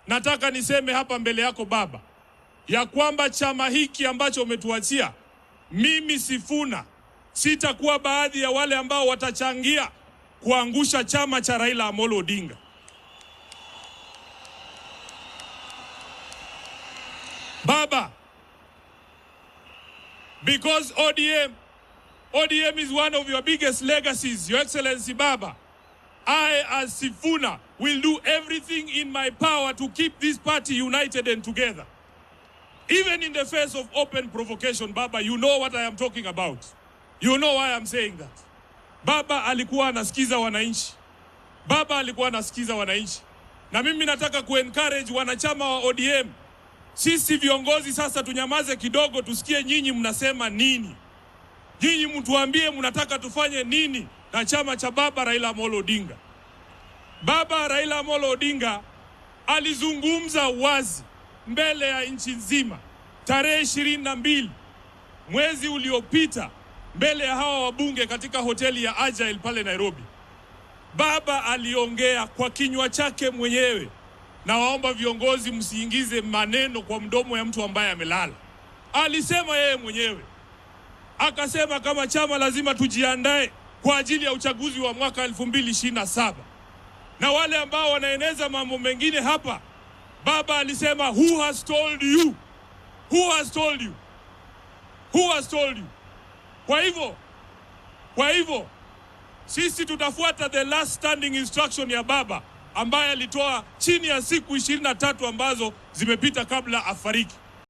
nataka niseme hapa mbele yako baba, ya kwamba chama hiki ambacho umetuachia, mimi Sifuna sitakuwa baadhi ya wale ambao watachangia kuangusha chama cha Raila Amolo Odinga. Baba, because ODM is one of your biggest legacies, Your Excellency Baba, I as Sifuna will do everything in my power to keep this party united and together. Even in the face of open provocation, Baba, you know what I am talking about. You know why I'm saying that. Baba alikuwa anasikiza wananchi. Baba alikuwa anasikiza wananchi. Na mimi nataka kuencourage wanachama wa ODM. Sisi viongozi sasa tunyamaze kidogo, tusikie nyinyi mnasema nini. Nyinyi mtuambie mnataka tufanye nini na chama cha Baba Raila Amolo Odinga. Baba Raila Amolo Odinga alizungumza wazi mbele ya nchi nzima tarehe 22 mwezi uliopita mbele ya hawa wabunge katika hoteli ya Agile pale Nairobi. Baba aliongea kwa kinywa chake mwenyewe, na waomba viongozi msiingize maneno kwa mdomo ya mtu ambaye amelala. Alisema yeye mwenyewe, akasema kama chama lazima tujiandae kwa ajili ya uchaguzi wa mwaka 2027. Na wale ambao wanaeneza mambo mengine hapa, Baba alisema, who has told you? Who has told you? Who has told you? Kwa hivyo sisi tutafuata the last standing instruction ya Baba ambaye alitoa chini ya siku 23 ambazo zimepita kabla afariki.